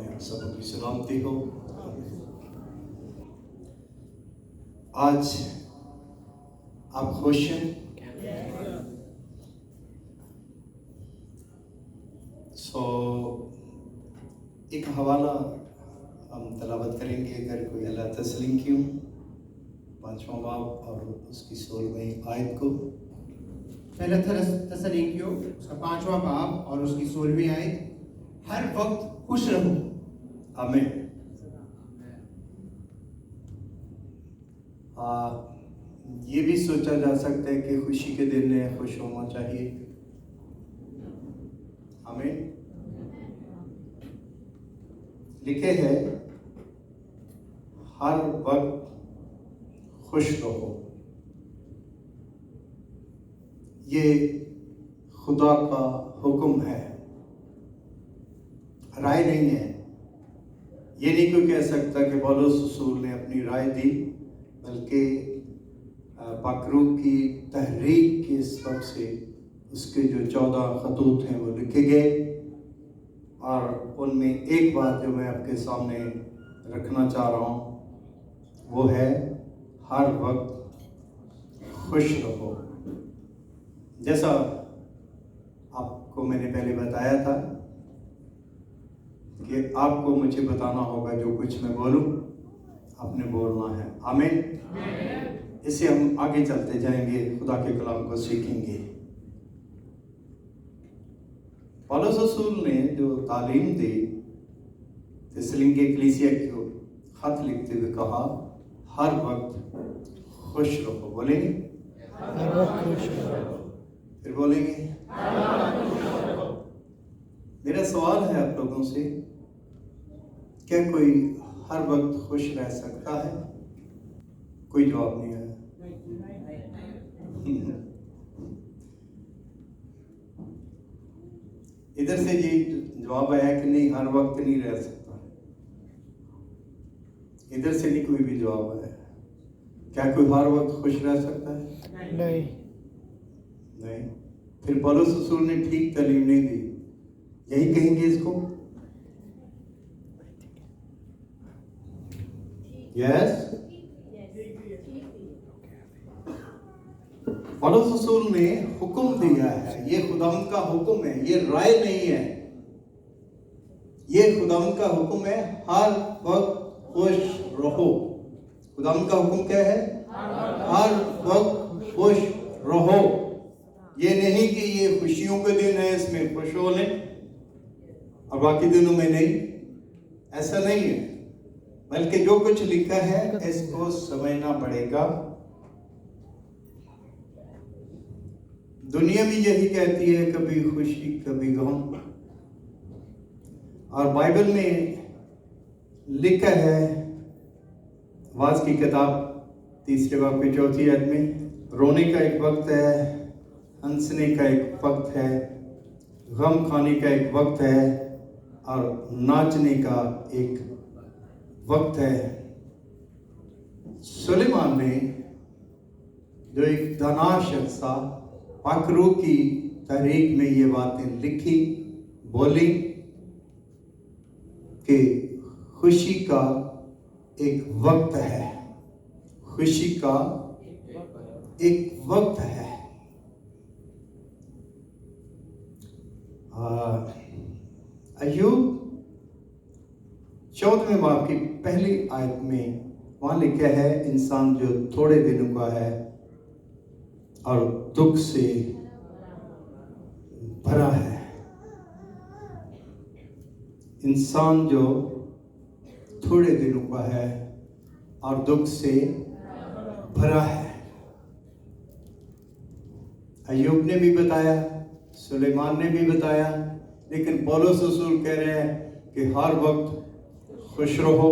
में आप सबों की सलामती हो। आज आप खुश हैं? एक हवाला हम तलावत करेंगे। अगर कोई अल्लाह तस्लीम क्यों 5वां बाब और उसकी 16वीं आयत को। पहला तसलीकियों उसका 5वां बाब और उसकी 16वीं आयत। हर वक्त खुश रहो। आमीन। ये भी सोचा जा सकता है कि खुशी के दिन में खुश होना चाहिए। आमीन। लिखे है हर वक्त खुश रहो। ये खुदा का हुक्म है, राय नहीं है। ये नहीं कोई कह सकता कि पौलुस रसूल ने अपनी राय दी, बल्कि पाकरू की तहरीक के सबब से उसके जो 14 खतूत हैं वो लिखे गए। और उनमें एक बात जो मैं आपके सामने रखना चाह रहा हूँ वो है हर वक्त खुश रहो। जैसा आपको मैंने पहले बताया था कि आपको मुझे बताना होगा जो कुछ मैं बोलूं आपने बोलना है। आमीन। इससे हम आगे चलते जाएंगे, खुदा के कलाम को सीखेंगे। पौलुस रसूल ने जो तालीम दी थिस्सलुनीके कलीसिया को खत लिखते हुए कहा हर वक्त खुश रहो। बोलेंगे हर वक्त खुश रहो। फिर बोलेंगे मेरा सवाल है आप लोगों से, क्या कोई हर वक्त खुश रह सकता है? कोई जवाब नहीं आया। इधर से ये जवाब आया कि नहीं, हर वक्त नहीं रह सकता। इधर से नहीं कोई भी जवाब आया। क्या कोई हर वक्त खुश रह सकता है? नहीं। नहीं। फिर पौलुस रसूल ने ठीक तालीम नहीं दी। यही कहेंगे इसको। यस। पौलुस रसूल ने हुक्म दिया है, ये खुदावंद का हुक्म है, ये राय नहीं है। ये खुदावंद का हुक्म है, हर वक्त खुश रहो। खुदावंद का हुक्म क्या है? हर वक्त खुश रहो। ये नहीं कि ये खुशियों के दिन है इसमें खुश हो लें और बाकी दिनों में नहीं, ऐसा नहीं है। बल्कि जो कुछ लिखा है इसको समझना पड़ेगा। दुनिया भी यही कहती है, कभी खुशी कभी गम। और बाइबल में लिखा है, वाज की किताब 3 बाब की 4 आयत में, रोने का एक वक्त है, हंसने का एक वक्त है, गम खाने का एक वक्त है और नाचने का एक वक्त है। सुलेमान ने जो एक दाना शख्स था, पाकरू की तारीख में ये बातें लिखी, बोली कि खुशी का एक वक्त है, खुशी का एक वक्त है। अय्यूब 14वें बाब की पहली आयत में वहां लिखा है, इंसान जो थोड़े दिनों का है और दुख से भरा है। इंसान जो थोड़े दिनों का है और दुख से भरा है। अय्यूब ने भी बताया, सुलेमान ने भी बताया, लेकिन पौलुस रसूल कह रहे हैं कि हर वक्त खुश रहो।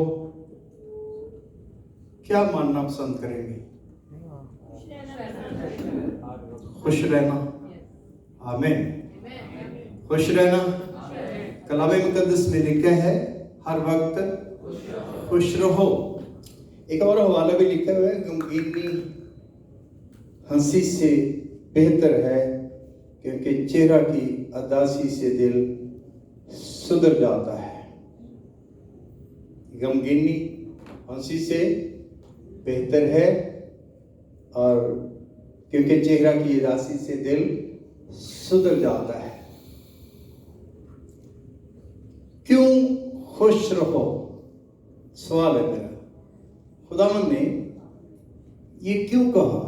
क्या मानना पसंद करेंगे? खुश रहना। आमीन। खुश रहना। कलाम मुकद्दस में लिखा है हर वक्त खुश रहो। एक और हवाला भी लिखा हुआ है, गमगीनी हंसी से बेहतर है क्योंकि चेहरा की उदासी से दिल सुधर जाता है। गमगीनी हंसी से बेहतर है, और क्योंकि चेहरा की उदासी से दिल सुधर जाता है। क्यों खुश रहो, सवाल है मेरा। खुदावंद ने ये क्यों कहा,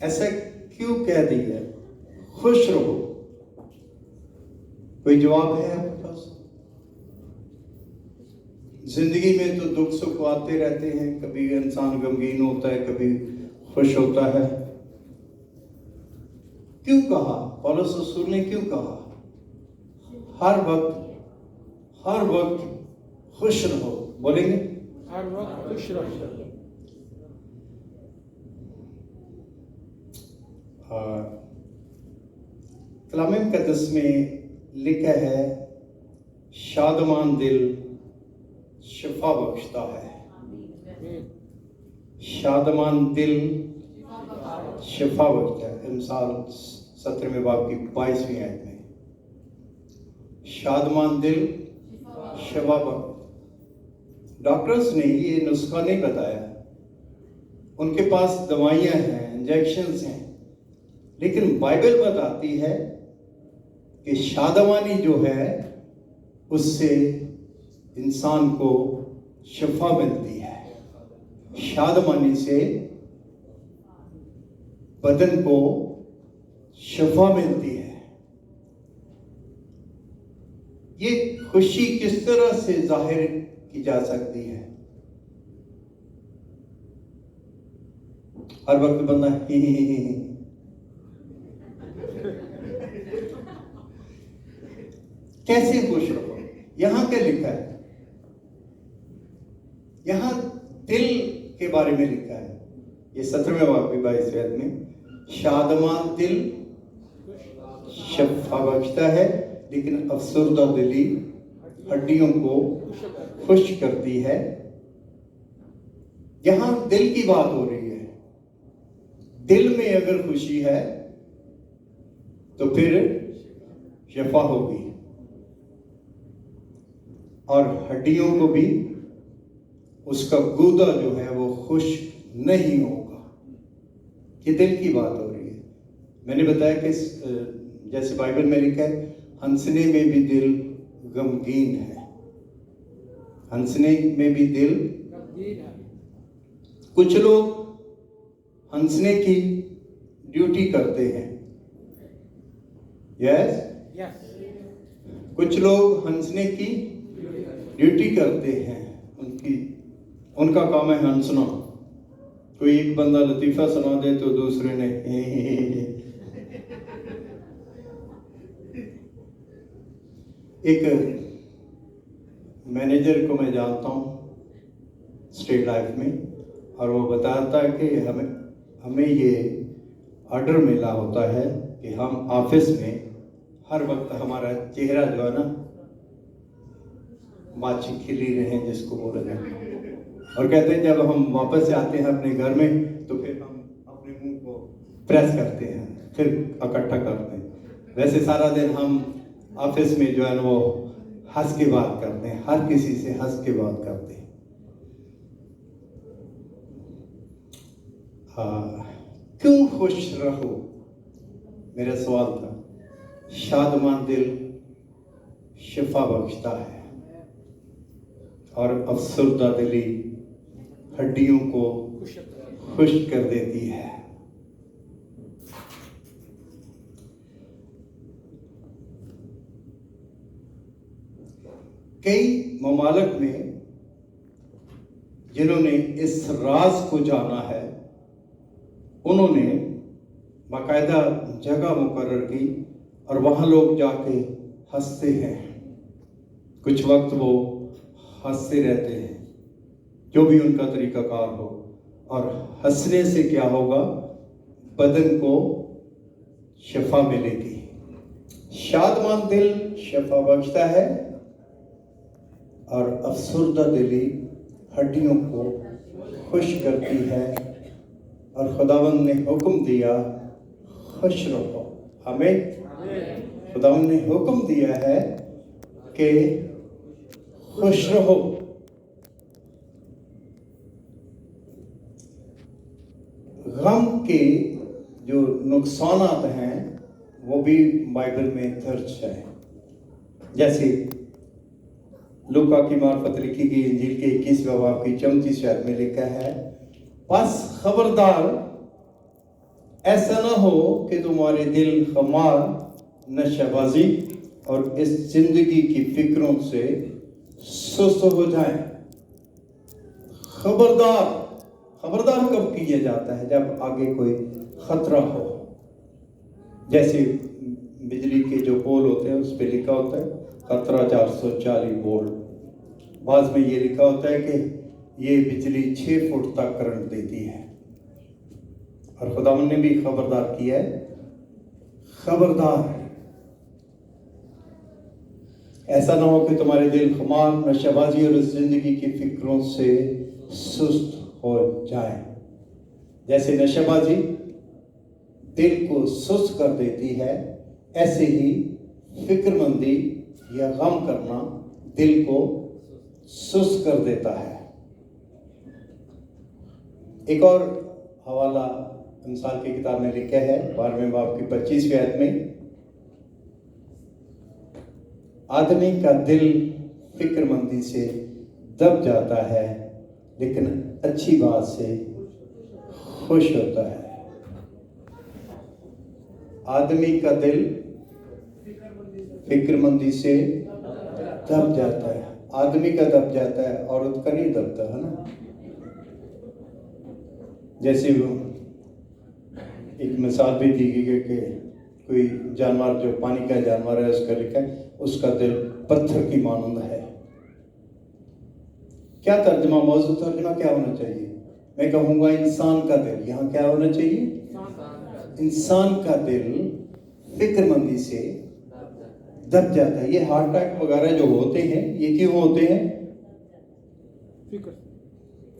ऐसा क्यों कह दिया खुश रहो? कोई जवाब है आपके पास? जिंदगी में तो दुख सुख आते रहते हैं, कभी इंसान गमगीन होता है, कभी खुश होता है। क्यों कहा पौलुस रसूल ने, क्यों कहा हर वक्त खुश रहो? बोलेंगे हर वक्त खुश रहो। कलाम मुक़द्दस में लिखा है, शादमान दिल शिफा बख्शता है। शादमान दिल शिफा बख्शता है। मिसाल 17वें बाब की 22वीं आयत में, शादमान दिल शिफा बख्शता। डॉक्टर्स ने ये नुस्खा नहीं बताया, उनके पास दवाइयां हैं, इंजेक्शंस हैं, लेकिन बाइबल बताती है कि शादमानी जो है उससे इंसान को शिफा मिलती है। शादमानी से बदन को शिफा मिलती है। ये खुशी किस तरह से जाहिर की जा सकती है? हर वक्त बंदा ही कैसे खुश रहो? यहां क्या लिखा है? यहां दिल के बारे में लिखा है। ये 17वें बाब की 22वीं आयत में, शादमान दिल शिफा बख्शता है, लेकिन अफसरदा दिली हड्डियों को खुश करती है। यहां दिल की बात हो रही है। दिल में अगर खुशी है तो फिर शिफा होगी, और हड्डियों को भी उसका गूदा जो है वो खुश नहीं होगा। ये दिल की बात हो रही है। मैंने बताया कि जैसे बाइबल में लिखा है, हंसने में भी दिल गमगीन है। हंसने में भी दिल गमगीन है। कुछ लोग हंसने की ड्यूटी करते हैं। यस, कुछ लोग हंसने की ड्यूटी करते हैं। उनका काम है हंसना। कोई एक बंदा लतीफा सुना दे तो दूसरे ने एक मैनेजर को मैं जानता हूँ स्टेट लाइफ में, और वो बताता है कि हमें ये ऑर्डर मिला होता है कि हम ऑफिस में हर वक्त हमारा चेहरा जो है ना माची खिली रहे, जिसको बोला जाए। और कहते हैं जब हम वापस आते हैं अपने घर में तो फिर हम अपने मुंह को प्रेस करते हैं, फिर इकट्ठा करते हैं। वैसे सारा दिन हम ऑफिस में जो है वो हंस के बात करते हैं, हर किसी से हंस के बात करते हैं। क्यों खुश रहो, मेरा सवाल था। शादमान दिल शिफा बख्शता है, और अफसरदा दिली हड्डियों को खुश कर देती है। कई ममालिक में जिन्होंने इस राज को जाना है, उन्होंने बाकायदा जगह मुकर्रर की और वहां लोग जाके हंसते हैं। कुछ वक्त वो हंसते रहते हैं, जो भी उनका तरीकाकार हो। और हंसने से क्या होगा? बदन को शिफा मिलेगी। शादमान दिल शिफा बख्शता है, और अफसरदा दिली हड्डियों को खुश करती है। और खुदावंद ने हुक्म दिया, खुश रहो। हमें खुदावंद ने हुक्म दिया है कि खुश रहो। गम के जो नुकसानात हैं वो भी बाइबल में दर्ज है। जैसे लूका की मार्फत लिखी गई इंजील के 21वें बाब की 34 आयत में लिखा है, बस खबरदार ऐसा ना हो कि तुम्हारे दिल खुमार, नशाबाजी और इस जिंदगी की फिक्रों से सुस्त हो जाए। खबरदार कब किया जाता है? जब आगे कोई खतरा हो। जैसे बिजली के जो पोल होते हैं उस पर लिखा होता है खतरा 440 वोल्ट। बाद में ये लिखा होता है कि ये बिजली 6 फुट तक करंट देती है। और खुदावन ने भी खबरदार किया है, खबरदार ऐसा ना हो कि तुम्हारे दिल खुमार, नशाबाजी और इस जिंदगी की फिक्रों से सुस्त हो जाए। जैसे नशाबाजी दिल को सुस्त कर देती है, ऐसे ही फिक्रमंदी या गम करना दिल को सुस्त कर देता है। एक और हवाला मिसाल की किताब में लिखा है 12वें बाब की 25वीं आयत में, आदमी का दिल फिक्रमंदी से दब जाता है लेकिन अच्छी बात से खुश होता है। आदमी का दिल फिक्रमंदी से दब जाता है। आदमी का दब जाता है, औरत का नहीं दबता, है ना। जैसे वो एक मिसाल भी दी गई कि कोई जानवर जो पानी का जानवर है उसका लिखा है उसका दिल पत्थर की मानंद है। क्या तर्जमा, मौजूद तर्जमा क्या होना चाहिए? मैं कहूँगा इंसान का दिल। यहाँ क्या होना चाहिए? इंसान का दिल फिक्रमंदी से दब जाता है। ये हार्ट अटैक वगैरह जो होते हैं ये क्यों होते हैं?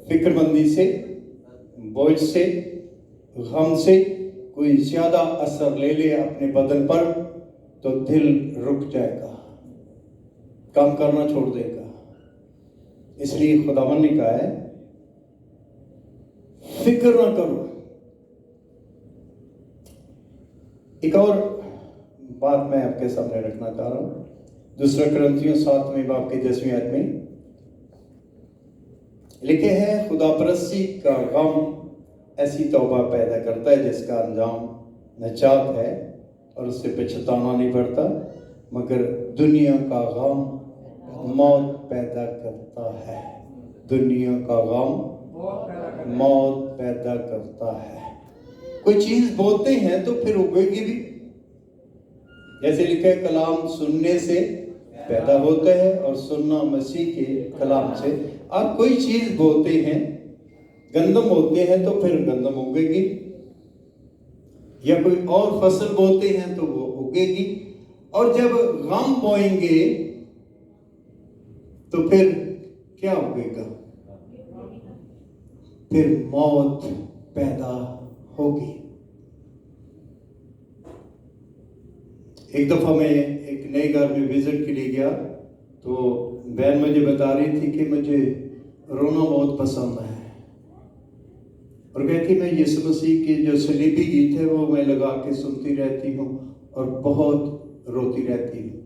फिक्रमंदी से, बोझ से, गम से कोई ज्यादा असर ले ले अपने बदन पर तो दिल रुक जाएगा, काम करना छोड़ देगा। इसलिए खुदावन ने कहा है फिक्र ना करो। एक और बात मैं आपके सामने रखना चाह रहा हूं। 2 कुरिन्थियों 7वें बाब की 10वीं आयत में लिखे हैं, खुदापरस्ती का गम ऐसी तौबा पैदा करता है जिसका अंजाम नजात है और उससे पछताना नहीं पड़ता, मगर दुनिया का गम मौत पैदा करता है। दुनिया का गम मौत पैदा करता है। कोई चीज बोते हैं तो फिर उगेगी भी। जैसे लिखा है कलाम सुनने से पैदा होता है और सुनना मसीह के कलाम से। आप कोई चीज बोते हैं, गंदम बोते हैं तो फिर गंदम उगेगी, या कोई और फसल बोते हैं तो वो उगेगी। और जब गम बोएंगे तो फिर क्या उगेगा? फिर मौत पैदा होगी। एक दफा मैं एक नए घर में विजिट के लिए गया तो बहन मुझे बता रही थी कि मुझे रोना बहुत पसंद है और कहती मैं यीशु मसीह के जो सलीबी गीत है वो मैं लगा के सुनती रहती हूँ और बहुत रोती रहती हूँ।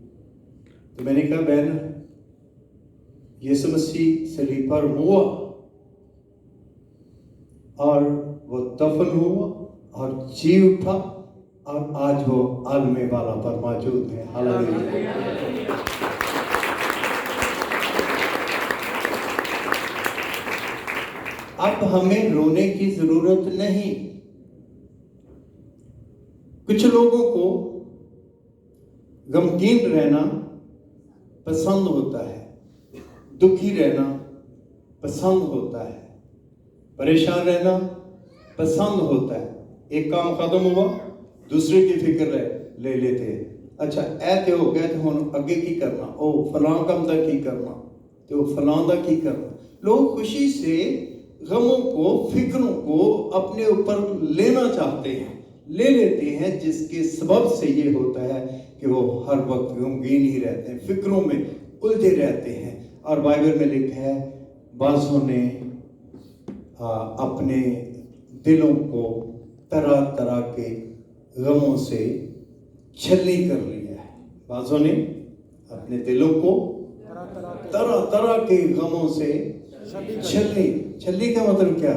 तो मैंने कहा बहन, यीशु मसीह सलीब पर हुआ और वो दफन हुआ और जी उठा और आज वो आलमे वाला पर मौजूद है। हालेलुया। अब हमें रोने की जरूरत नहीं। कुछ लोगों को गमगीन रहना पसंद होता है, दुखी रहना पसंद होता है, परेशान रहना पसंद होता है। एक काम खत्म हुआ दूसरे की फिक्र ले लेते हैं। अच्छा ऐसे हो गया तो हम अगे की करना, ओ फलां काम दा की करना, तो फलां दा की करना। लोग खुशी से गमों को, फिक्रों को अपने ऊपर लेना चाहते हैं, ले लेते हैं, जिसके सबब से ये होता है कि वो हर वक्त गमगीन ही रहते हैं, फिक्रों में उलझे रहते हैं, और बाइबल में लिखा है बाजों ने अपने दिलों को तरह तरह के गमों से छलनी कर लिया है। बाजों ने अपने दिलों को तरह तरह के गमों से छलनी का मतलब क्या?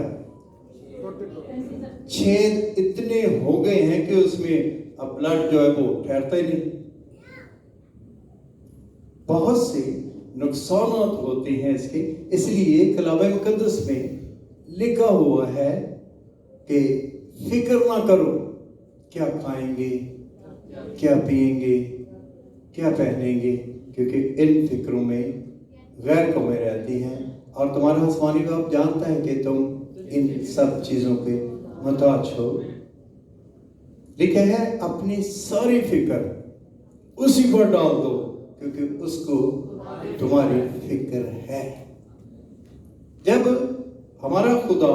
छेद इतने हो गए हैं कि उसमें अब ब्लड जो है वो ठहरता ही नहीं। बहुत से नुकसान होते हैं इसके, इसलिए कलाम मुकद्दस में लिखा हुआ है कि फिक्र ना करो क्या खाएंगे, क्या पिएंगे, क्या पहनेंगे, क्योंकि इन फिक्रों में गैर कौमें रहती हैं और तुम्हारा आसमानी बाप जानता है कि तुम इन सब चीजों के मोहताज हो। लिखा है अपनी सारी फिक्र उसी पर डाल दो क्योंकि उसको तुम्हारी फिक्र है। जब हमारा खुदा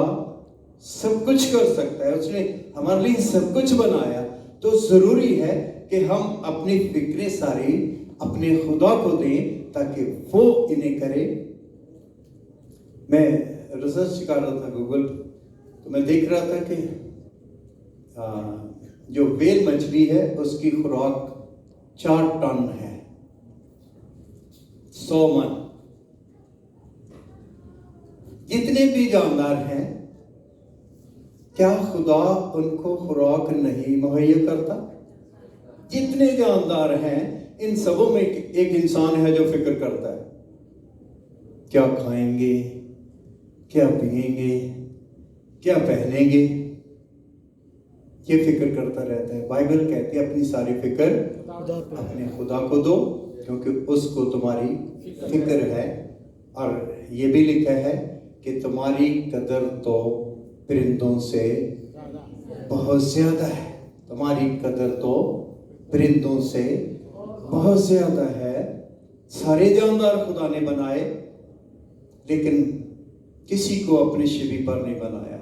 सब कुछ कर सकता है, उसने हमारे लिए सब कुछ बनाया, तो जरूरी है कि हम अपनी फिक्रें सारी अपने खुदा को दें ताकि वो इन्हें करे। मैं रिसर्च कर रहा था गूगल, तो मैं देख रहा था कि जो व्हेल मछली है उसकी खुराक 4 टन है, 100 मन। जितने भी जानदार हैं, क्या खुदा उनको खुराक नहीं मुहैया करता? जितने जानदार हैं इन सबों में एक इंसान है जो फिक्र करता है, क्या खाएंगे, क्या पिएंगे, क्या पहनेंगे, ये फिक्र करता रहता है। बाइबल कहती है अपनी सारी फिक्र अपने खुदा को दो क्योंकि उसको तुम्हारी फिक्र है। और ये भी लिखा है कि तुम्हारी कदर तो परिंदों से बहुत ज्यादा है। तुम्हारी कदर तो परिंदों से बहुत ज्यादा है। सारे जानदार खुदा ने बनाए, लेकिन किसी को अपनी शिबी पर नहीं बनाया।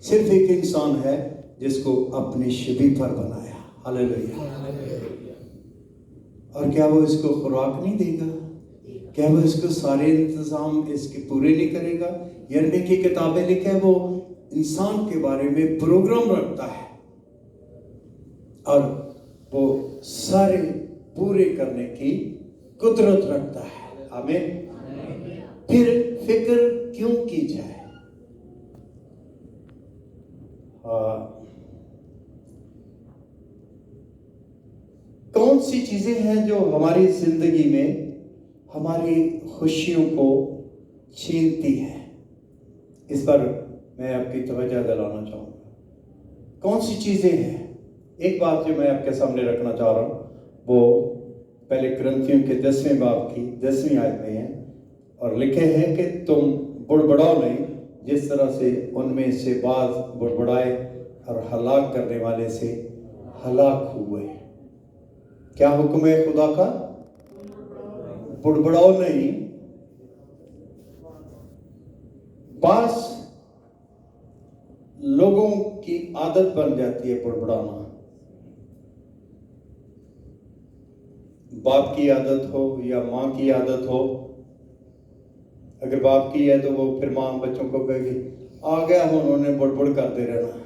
सिर्फ एक इंसान है जिसको अपनी शिबी पर बनाया। हालेलुया। और क्या वो इसको खुराक नहीं देगा? क्या वो इसको सारे इंतजाम इसके पूरे नहीं करेगा? यिर्मयाह की किताबें लिखे वो इंसान के बारे में प्रोग्राम रखता है और वो सारे पूरे करने की कुदरत रखता है। आमीन। फिर फिक्र क्यों की जाए? कौन सी चीजें हैं जो हमारी जिंदगी में हमारी खुशियों को छीनती है? इस पर मैं आपकी तवज्जो दिलाना चाहूँगा। कौन सी चीजें हैं? एक बात जो मैं आपके सामने रखना चाह रहा हूँ वो पहले कुरिन्थियों के 10वें बाब की 10वीं आयत में है और लिखे हैं कि तुम बुड़बड़ाओ नहीं जिस तरह से उनमें से बाज बुड़बड़ाए और हलाक करने वाले से हलाक हुए। क्या हुक्म है खुदा का? बुड़बड़ाओ नहीं। बाज लोगों की आदत बन जाती है बुड़बड़ाना। बाप की आदत हो या माँ की आदत हो, अगर बाप की है तो वो फिर माँ बच्चों को कहेगी आ गया हूं, उन्होंने बुड़बुड़ करते रहना।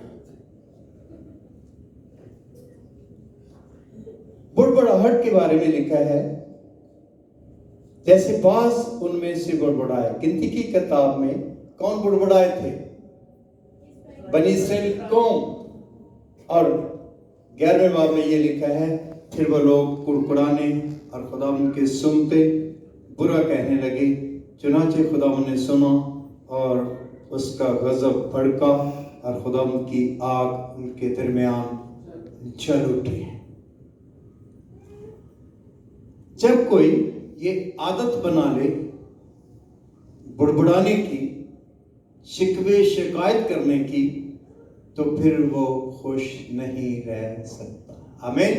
बुड़बड़ाहट के बारे में लिखा है जैसे बाज उनमें से बुड़बड़ाए। गिनती की किताब में कौन बुड़बड़ाए थे? बनी इस्राएल कौम। और 11वें बाब में ये लिखा है फिर वो लोग कुड़कुड़ाने और खुदा उनके सुनते बुरा कहने लगे। चुनाचे खुदा ने सुना और उसका गजब भड़का और खुदा की आग उनके दरमियान जल उठी। जब कोई ये आदत बना ले बुड़बुड़ाने की, शिकवे शिकायत करने की, तो फिर वो खुश नहीं रह सकता। आमीन।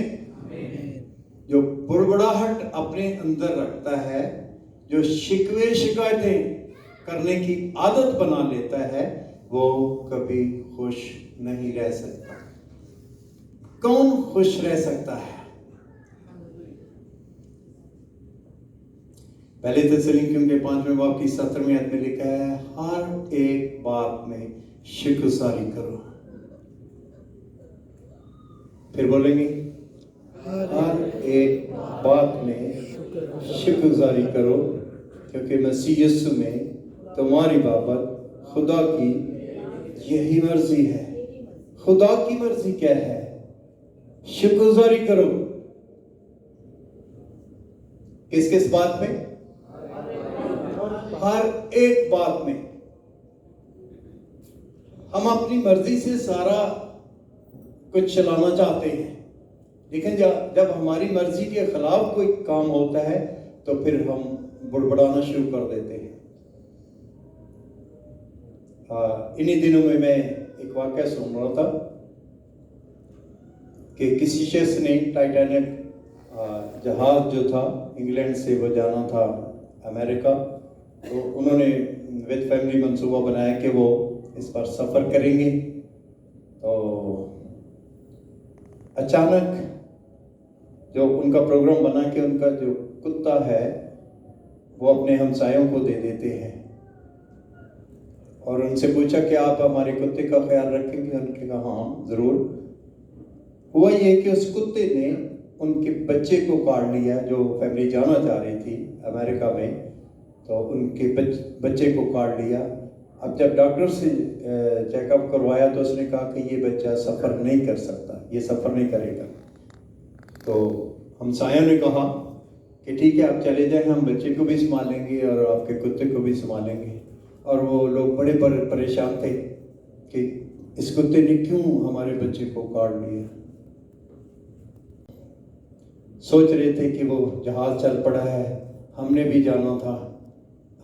जो बुड़बुड़ाहट अपने अंदर रखता है, जो शिकवे शिकायतें करने की आदत बना लेता है, वो कभी खुश नहीं रह सकता। कौन खुश रह सकता है? पहले थिस्सलुनीकियों के 5वें बाब की 17वीं आयत में लिखा है, हर एक बात में शुक्रगुजारी करो। फिर बोलेंगे, हर एक बात में शुक्रगुजारी करो, क्योंकि मसीह यीशु में तुम्हारी बाबत खुदा की यही मर्जी है। खुदा की मर्जी क्या है? शुक्रगुजारी करो। किस किस बात में? हर एक बात में। हम अपनी मर्जी से सारा कुछ चलाना चाहते हैं, लेकिन जब हमारी मर्जी के खिलाफ कोई काम होता है तो फिर हम बुड़बड़ाना शुरू कर देते हैं। इन्हीं दिनों में मैं एक वाकया सुन रहा था कि किसी शख्स ने टाइटैनिक जहाज जो था इंग्लैंड से वो जाना था अमेरिका, तो उन्होंने विद फैमिली मंसूबा बनाया कि वो इस पर सफ़र करेंगे। तो अचानक जो उनका प्रोग्राम बना के उनका जो कुत्ता है वो अपने हमसायों को दे देते हैं और उनसे पूछा कि आप हमारे कुत्ते का ख्याल रखेंगे? उनके कहा हाँ ज़रूर। हुआ ये कि उस कुत्ते ने उनके बच्चे को काट लिया, जो फैमिली जाना चाह रही थी अमेरिका में, तो उनके बच्चे को काट लिया। अब जब डॉक्टर से चेकअप करवाया तो उसने कहा कि ये बच्चा सफ़र नहीं कर सकता, ये सफ़र नहीं करेगा। तो हमसायों ने कहा कि ठीक है आप चले जाएं, हम बच्चे को भी संभालेंगे और आपके कुत्ते को भी संभालेंगे। और वो लोग बड़े परेशान थे कि इस कुत्ते ने क्यों हमारे बच्चे को काट लिया। सोच रहे थे कि वो जहाज चल पड़ा है, हमने भी जाना था,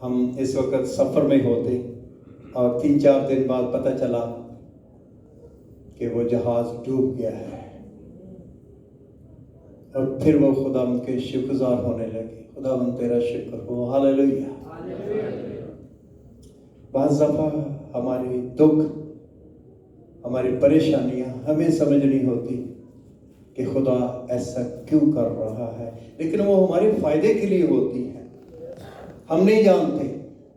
हम इस वक्त सफ़र में होते, और 3-4 दिन बाद पता चला कि वो जहाज डूब गया है। और फिर वो खुदा के शुक्रगुजार होने लगे, खुदा तेरा शुक्र हो, हालेलुया। बाज़ दफ़ा हमारी दुख, हमारी परेशानियां हमें समझ नहीं होती कि खुदा ऐसा क्यों कर रहा है, लेकिन वो हमारे फायदे के लिए होती है। हम नहीं जानते,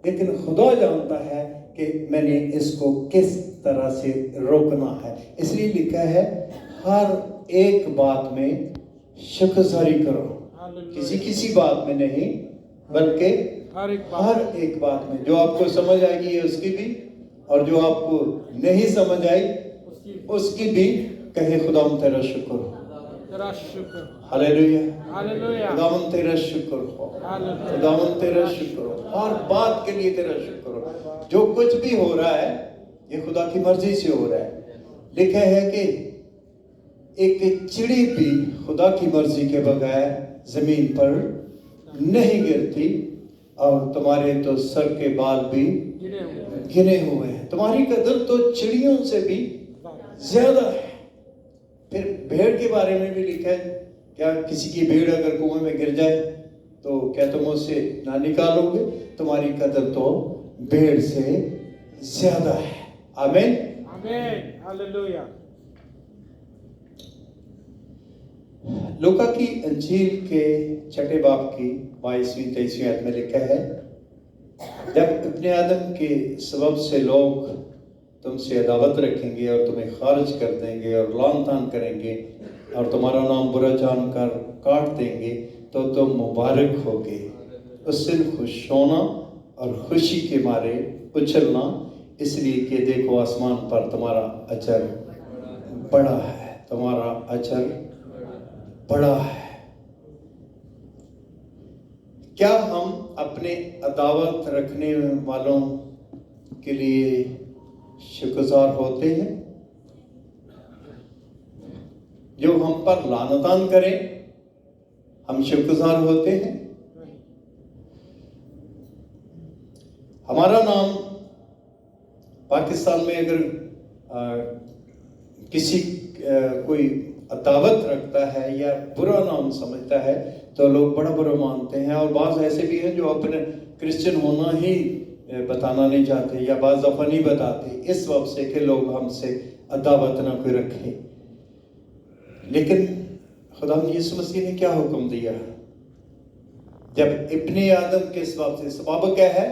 लेकिन खुदा जानता है कि मैंने इसको किस तरह से रोकना है। इसलिए लिखा है हर एक बात में शुक्रगुजारी करो, किसी बात में नहीं बल्कि हर एक बात में। जो आपको समझ आएगी उसकी भी, और जो आपको नहीं समझ आई उसकी भी कहे खुदा तेरा शुक्र हो, हालेलुया, खुदावन तेरा शुक्र हो, खुदावन तेरा शुक्र हो, हर बात के लिए तेरा शुक्र हो। जो कुछ भी हो रहा है ये खुदा की मर्जी से हो रहा है। लिखा है कि एक चिड़ी भी खुदा की मर्जी के बगैर जमीन पर नहीं गिरती, और तुम्हारे तो सर के बाल भी गिने हुए हैं। तुम्हारी कदर तो चिड़ियों से भी ज्यादा है। फिर भेड़ के बारे में भी लिखा है, क्या किसी की भेड़ अगर कुएं में गिर जाए तो क्या तुम उसे ना निकालोगे? तुम्हारी कदर तो भेड़ से ज्यादा है। आमीन, आमीन, हालेलुया। लूका की अंजील के 6 बाब की 22-23 आयत में लिखा है, जब इब्ने आदम के सबब से लोग तुमसे अदावत रखेंगे और तुम्हें खारिज कर देंगे और लान तान करेंगे और तुम्हारा नाम बुरा जानकर काट देंगे, तो तुम मुबारक होगे। उस दिन खुश होना और खुशी के मारे उछलना, इसलिए कि देखो आसमान पर तुम्हारा अजर बड़ा है, तुम्हारा अजर बड़ा है। क्या हम अपने अदावत रखने वालों के लिए शुक्रगुजार होते हैं? जो हम पर लानतान करें हम शुक्रगुजार होते हैं? हमारा नाम पाकिस्तान में अगर किसी कोई अदावत रखता है या बुरा नाम समझता है तो लोग बड़ा बुरा मानते हैं, और बाज़ ऐसे भी हैं जो अपने क्रिश्चियन होना ही बताना नहीं चाहते या बाज़ दफ़ा नहीं बताते, इस वजह से कि लोग हमसे अदावत ना कोई रखे। लेकिन खुदा यीशु मसीह ने क्या हुक्म दिया? जब इब्ने आदम के स्वभाव क्या है?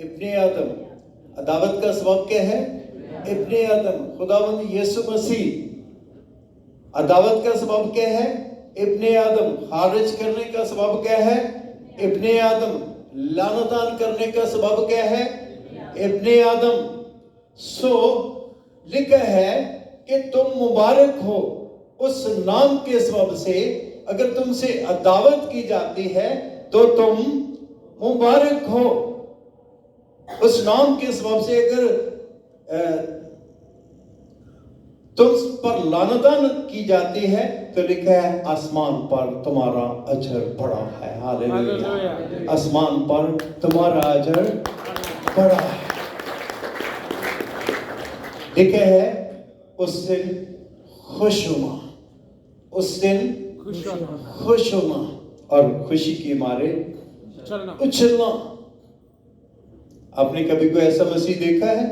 इब्ने आदम। अदावत का स्वभाव क्या है? इब्ने आदम। खुदावंद यीशु मसीह अदावत का स्वभाव क्या है? इब्ने आदम। खारिज करने का स्वभाव क्या है? इब्ने आदम। लानतान करने का स्वभाव क्या है? इब्ने आदम। सो लिखा है कि तुम मुबारक हो उस नाम के स्वभाव से। अगर तुमसे अदावत की जाती है तो तुम मुबारक हो उस नाम के स्वभाव से। अगर तुम पर लानतान की जाती है तो लिखा है आसमान पर तुम्हारा अजर बड़ा है। हालेलुया। आसमान पर तुम्हारा अजर बड़ा है। लिखा है उस दिन खुश होना, उस दिन खुश होना और खुशी के मारे उछलना। आपने कभी कोई ऐसा मसीह देखा है?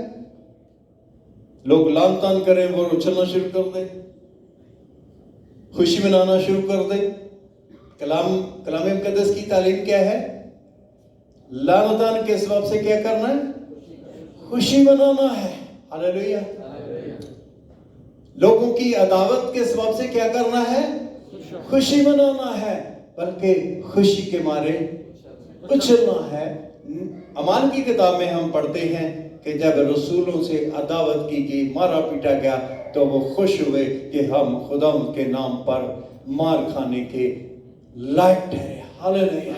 लोग लान तान करें और उछलना शुरू कर दे, खुशी मनाना शुरू कर दे। कलाम मुकद्दस की तालीम क्या है? लान तान के सबब से क्या करना है? खुशी मनाना है। हालेलुया। लोगों की अदावत के सबब से क्या करना है? खुशी मनाना है, बल्कि खुशी के मारे उछलना है। अमाल की किताब में हम पढ़ते हैं कि जब रसूलों से अदावत की गई, मारा पीटा गया, तो वो खुश हुए कि हम खुदा के नाम पर मार खाने के लायक ठहरे। हालेलुया।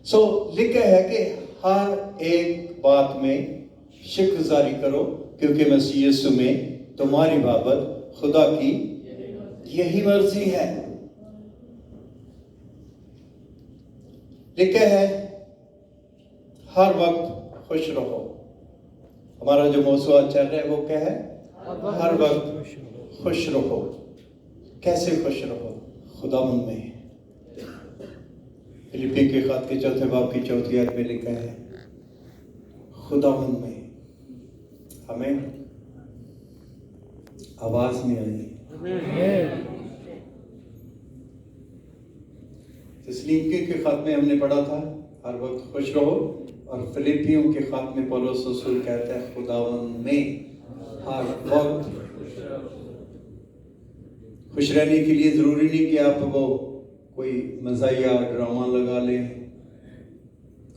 सो लिखा है कि हर एक बात में शुक्रगुजारी करो, क्योंकि मसीह यीशु में तुम्हारी बाबत खुदा की यही मर्जी है। लिखा है हर वक्त खुश रहो। हमारा जो मौजूद चल रहा है वो क्या है? हर वक्त खुश रहो। कैसे खुश रहो? खुदावंद में। फिलिप्पी के खत के 4 बाब की 4 आयत में लिखा है खुदावंद में। हमें आवाज नहीं आई। तस्लीम के खत में हमने पढ़ा था हर वक्त खुश रहो, और फिलिपियों के खत में पौलुस रसूल कहता है खुदावंद में हर वक्त खुश रहने के लिए जरूरी नहीं कि आप वो कोई मज़ाहिया ड्रामा लगा लें,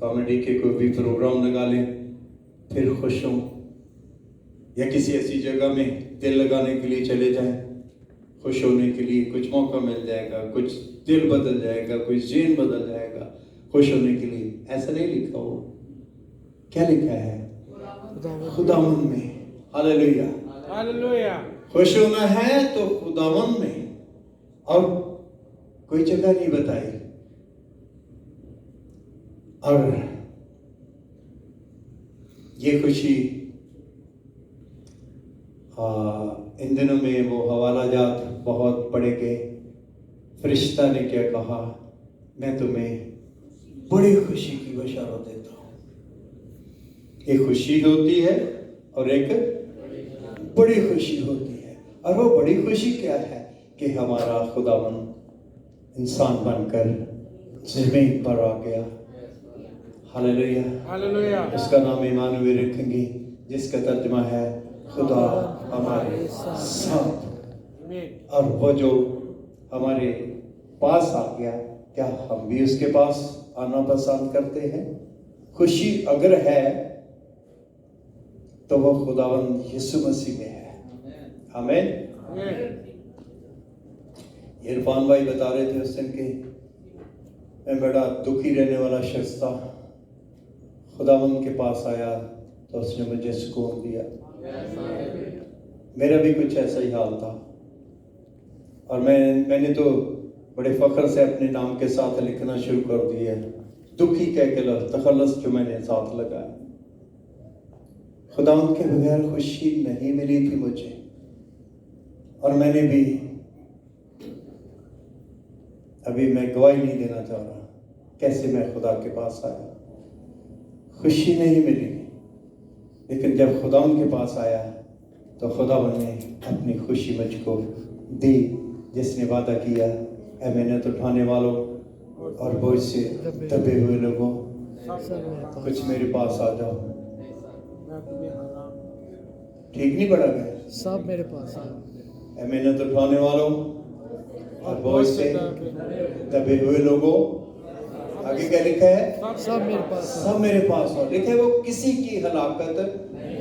कॉमेडी के कोई भी प्रोग्राम लगा लें फिर खुश हों, या किसी ऐसी जगह में दिल लगाने के लिए चले जाएं। खुश होने के लिए कुछ मौका मिल जाएगा, कुछ दिल बदल जाएगा, कुछ जीन बदल जाएगा खुश होने के लिए। ऐसा नहीं लिखा हो। क्या लिखा है? खुदावंद में। हालेलुया। हालेलुया। खुश होना है तो खुदावंद में, और कोई जगह नहीं बताई। और ये खुशी इन दिनों में वो हवाला जात बहुत पढ़े गए। फरिश्ता ने क्या कहा? मैं तुम्हें बड़ी खुशी की बशारत देता हूँ। एक खुशी होती है और एक बड़ी खुशी होती है। और वो बड़ी खुशी क्या है? कि हमारा खुदावंद इंसान बनकर ज़मीन पर आ गया। हालेलुया। हालेलुया। उसका नाम इमानुएल रखेंगे, जिसका तर्जुमा है खुदा हमारे साथ। और वो जो हमारे पास आ गया, क्या हम भी उसके पास आना पसंद करते हैं? खुशी अगर है तो वो खुदावंद यीशु मसीह में है। आमीन। इरफान भाई बता रहे थे उस दिन के मैं बड़ा दुखी रहने वाला शख्स था, खुदावंद के पास आया तो उसने मुझे सुकून दिया। मेरा भी कुछ ऐसा ही हाल था, और मैंने तो बड़े फख्र से अपने नाम के साथ लिखना शुरू कर दिया, दुखी कह के तखल्लुस जो मैंने साथ लगाया। खुदावंद के बगैर खुशी नहीं मिली थी मुझे, और मैंने भी अभी मैं गवाही नहीं देना चाह रहा कैसे मैं खुदा के पास आया। खुशी नहीं मिली, लेकिन जब खुदावंद के पास आया तो खुदावंद ने अपनी खुशी मुझको दी, जिसने वादा किया ऐ मेहनत उठाने वालों और बोझ से दबे हुए लोगों, कुछ मेरे पास आ जाओ। ठीक नहीं पड़ा गया? सब मेरे पास है। ऐ मेहनत उठाने वालों और बोझ से दबे हुए लोगों, आगे क्या लिखा है? सब मेरे पास है। सब मेरे पास हो। लिखे वो किसी की हलाकत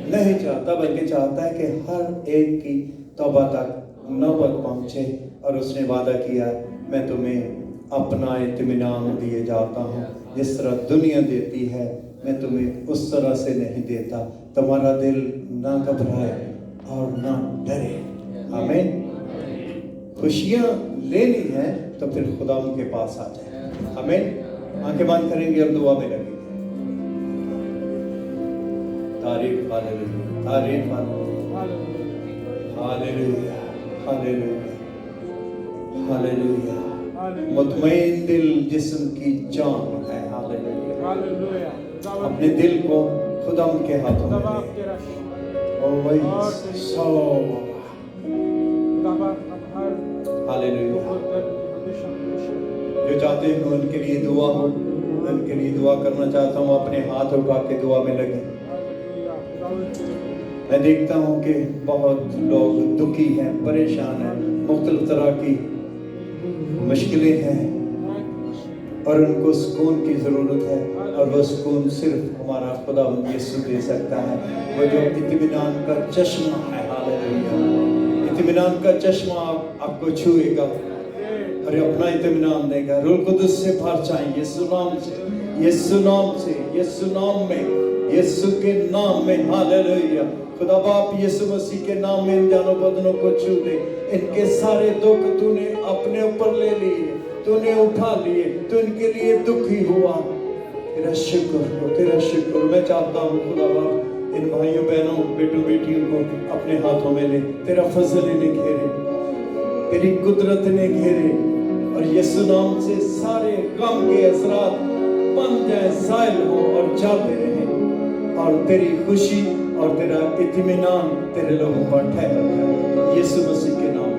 नहीं चाहता, बल्कि चाहता है कि हर एक की तौबा तक नौबत पहुंचे। और उसने वादा किया, मैं तुम्हें अपना इत्मीनान दिए जाता हूँ। जिस तरह दुनिया देती है, मैं तुम्हें उस तरह से नहीं देता। तुम्हारा दिल ना घबराए और ना डरे। आमीन। खुशियाँ लेनी है तो फिर खुदा उनके पास आ जाए। आमीन। आंखें बंद करेंगे और दुआ में लगेंगे। तारीफ हालेलुया, तारीफ हालेलुया, हालेलुया, हालेलुया। मुतमईन दिल जिस्म की जान है। हालेलुया। अपने दिल को खुदा के हाथों में ओ वही हालेलुया। जो चाहते हैं उनके लिए दुआ हो, उनके लिए दुआ करना चाहता हूँ। अपने हाथ उठा के दुआ में लगे। मैं देखता हूँ कि बहुत लोग दुखी हैं, परेशान हैं, मुख्तलिफ तरह की मुश्किलें हैं और उनको सुकून की ज़रूरत है। और वो सुकून सिर्फ हमारा खुदा यीशु दे सकता है। वो जो इत्मीनान का चश्मा है, हालेलुया, इत्मीनान का चश्मा आपको छुएगा और अपना इत्मीनान देगा। रूह कुदस से भर जाएं यीशु नाम से, यीशु नाम से, यीशु नाम में, यीशु के नाम में। हालेलुया। खुदा बाप यीशु मसीह के नाम में इन जानों बदनों को छू दे। इनके सारे दुख तूने अपने ऊपर ले लिए, तूने उठा लिए, तू इनके लिए दुखी हुआ। तेरा शुक्र हो, तेरा शुक्र। मैं चाहता हूँ खुदा बाप इन भाइयों बहनों बेटों बेटियों को अपने हाथों में ले। तेरा फजल इन्हें घेरे, तेरी कुदरत ने घेरे और यीशु नाम से सारे गम के असरात बन जाए, ज़ाइल हो और जाते रहें। और तेरी खुशी और तेरा इत्मीनान तेरे लोगों पर ठहर जाए यीशु मसीह के नाम।